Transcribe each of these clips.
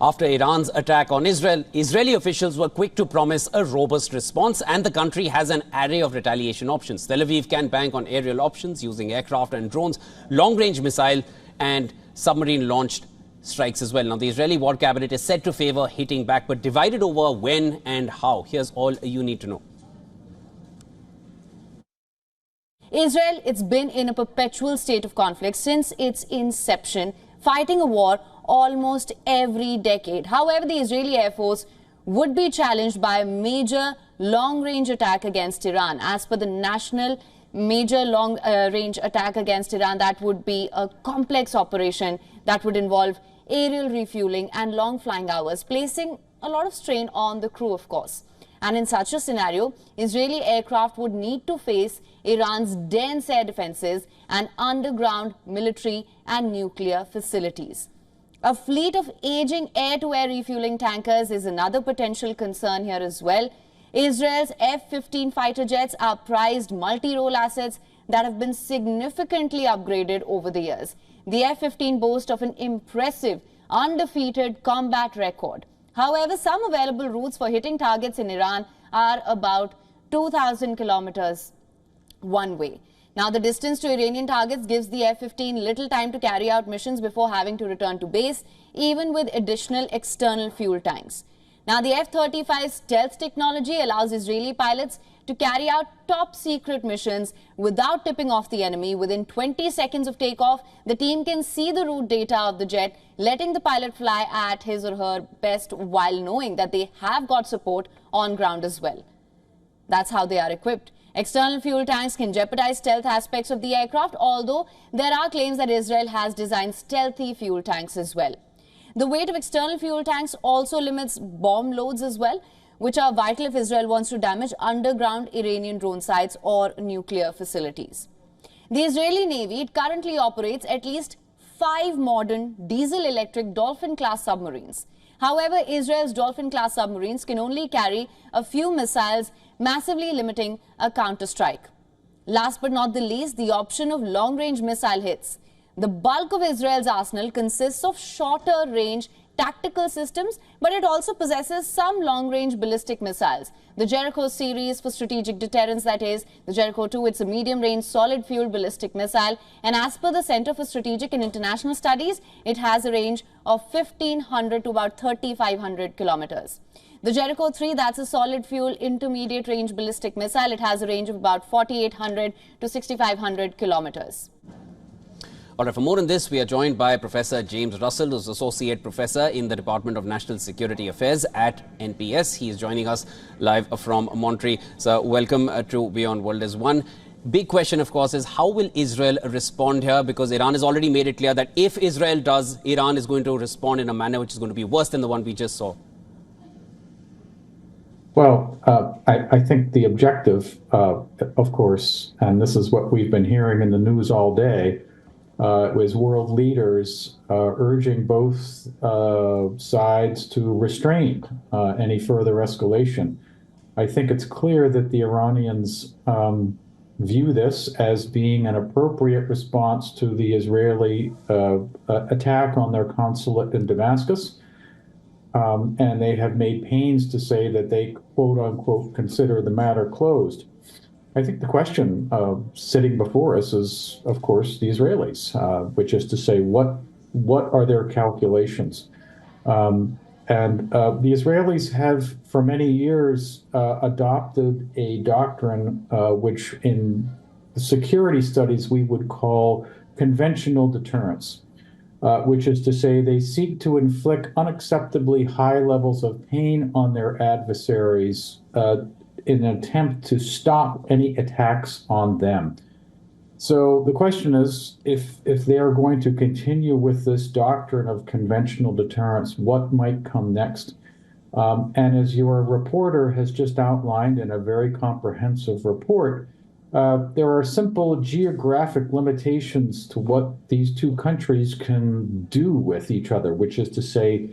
After Iran's attack on Israel, Israeli officials were quick to promise a robust response, and the country has an array of retaliation options. Tel Aviv can bank on aerial options using aircraft and drones, long-range missile and submarine-launched strikes as well. Now, the Israeli war cabinet is said to favor hitting back, but divided over when and how. Here's all you need to know. Israel, it's been in a perpetual state of conflict since its inception, fighting a war almost every decade. However, the Israeli Air Force would be challenged by a major long-range attack against Iran. As per the national major long-range attack against Iran, that would be a complex operation that would involve aerial refueling and long flying hours, placing a lot of strain on the crew, of course. And in such a scenario, Israeli aircraft would need to face Iran's dense air defenses and underground military and nuclear facilities. A fleet of aging air-to-air refueling tankers is another potential concern here as well. Israel's F-15 fighter jets are prized multi-role assets that have been significantly upgraded over the years. The F-15 boasts of an impressive, undefeated combat record. However, some available routes for hitting targets in Iran are about 2,000 kilometers one way. Now, the distance to Iranian targets gives the F-15 little time to carry out missions before having to return to base, even with additional external fuel tanks. Now, the F-35's stealth technology allows Israeli pilots to carry out top-secret missions without tipping off the enemy. Within 20 seconds of takeoff, the team can see the route data of the jet, letting the pilot fly at his or her best while knowing that they have got support on ground as well. That's how they are equipped. External fuel tanks can jeopardize stealth aspects of the aircraft, although there are claims that Israel has designed stealthy fuel tanks as well. The weight of external fuel tanks also limits bomb loads as well, which are vital if Israel wants to damage underground Iranian drone sites or nuclear facilities. The Israeli Navy currently operates at least 5 modern diesel-electric Dolphin-class submarines. However, Israel's Dolphin-class submarines can only carry a few missiles, massively limiting a counterstrike. Last but not the least, the option of long-range missile hits. The bulk of Israel's arsenal consists of shorter-range tactical systems, but it also possesses some long-range ballistic missiles. The Jericho series for strategic deterrence, that is, the Jericho 2, it's a medium-range solid-fuel ballistic missile, and as per the Center for Strategic and International Studies, it has a range of 1,500 to about 3,500 kilometers. The Jericho 3, that's a solid-fuel intermediate-range ballistic missile. It has a range of about 4,800 to 6,500 kilometers. All right, for more on this, we are joined by Professor James Russell, who's Associate Professor in the Department of National Security Affairs at NPS. He is joining us live from Montreal. So welcome to WION World as one. Big question, of course, is how will Israel respond here? Because Iran has already made it clear that if Israel does, Iran is going to respond in a manner which is going to be worse than the one we just saw. Well, I think the objective, of course, and this is what we've been hearing in the news all day, was world leaders urging both sides to restrain any further escalation. I think it's clear that the Iranians view this as being an appropriate response to the Israeli attack on their consulate in Damascus. And they have made pains to say that they, quote unquote, consider the matter closed. I think the question sitting before us is, of course, the Israelis, which is to say, what are their calculations? And the Israelis have, for many years, adopted a doctrine which in security studies we would call conventional deterrence, which is to say they seek to inflict unacceptably high levels of pain on their adversaries in an attempt to stop any attacks on them. So the question is, if they are going to continue with this doctrine of conventional deterrence, what might come next? And as your reporter has just outlined in a very comprehensive report, there are simple geographic limitations to what these two countries can do with each other, which is to say,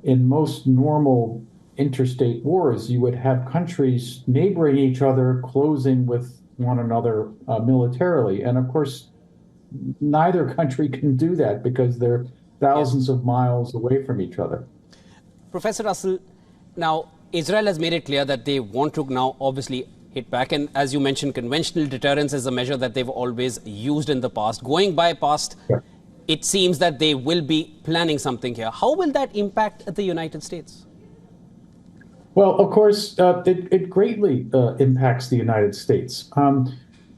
in most normal interstate wars, you would have countries neighboring each other, closing with one another militarily. And of course, neither country can do that because they're thousands of miles away from each other. Professor Russell, now Israel has made it clear that they want to now obviously hit back. And as you mentioned, conventional deterrence is a measure that they've always used in the past. Going by past, it seems that they will be planning something here. How will that impact the United States? Well, of course, it greatly impacts the United States.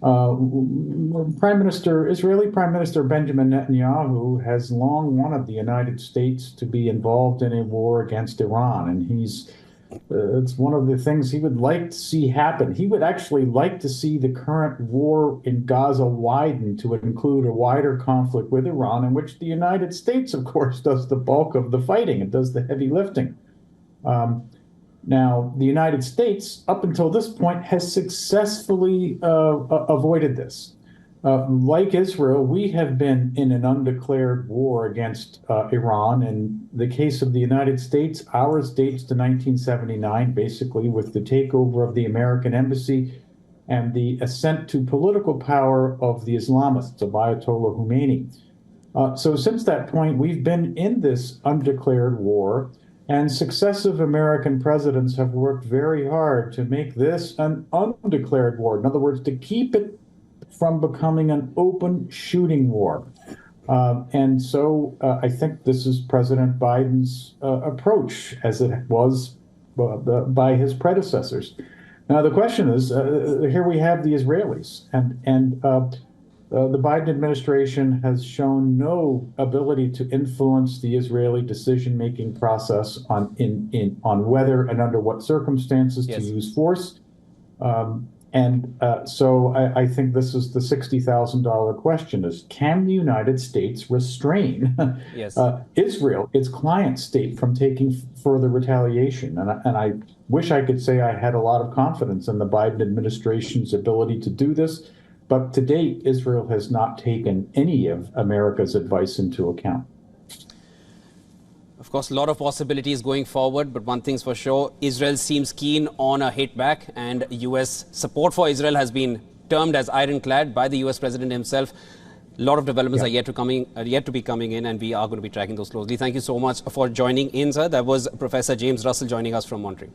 Israeli Prime Minister Benjamin Netanyahu has long wanted the United States to be involved in a war against Iran, and it's one of the things he would like to see happen. He would actually like to see the current war in Gaza widen to include a wider conflict with Iran, in which the United States, of course, does the bulk of the fighting and does the heavy lifting. Now, the United States, up until this point, has successfully avoided this. Like Israel, we have been in an undeclared war against Iran. In the case of the United States, ours dates to 1979, basically, with the takeover of the American embassy and the ascent to political power of the Islamists, of Ayatollah Khomeini. So since that point, we've been in this undeclared war. And successive American presidents have worked very hard to make this an undeclared war. In other words, to keep it from becoming an open shooting war. And so I think this is President Biden's approach, as it was by his predecessors. Now, the question is, here we have the Israelis, and the Biden administration has shown no ability to influence the Israeli decision-making process on whether and under what circumstances to use force. So I think this is the $60,000 question: is can the United States restrain Israel, its client state, from taking further retaliation? And I wish I could say I had a lot of confidence in the Biden administration's ability to do this. But to date, Israel has not taken any of America's advice into account. Of course, a lot of possibilities going forward, but one thing's for sure, Israel seems keen on a hit back, and U.S. support for Israel has been termed as ironclad by the U.S. President himself. A lot of developments are yet to be coming in, and we are going to be tracking those closely. Thank you so much for joining in, sir. That was Professor James Russell joining us from Montreal.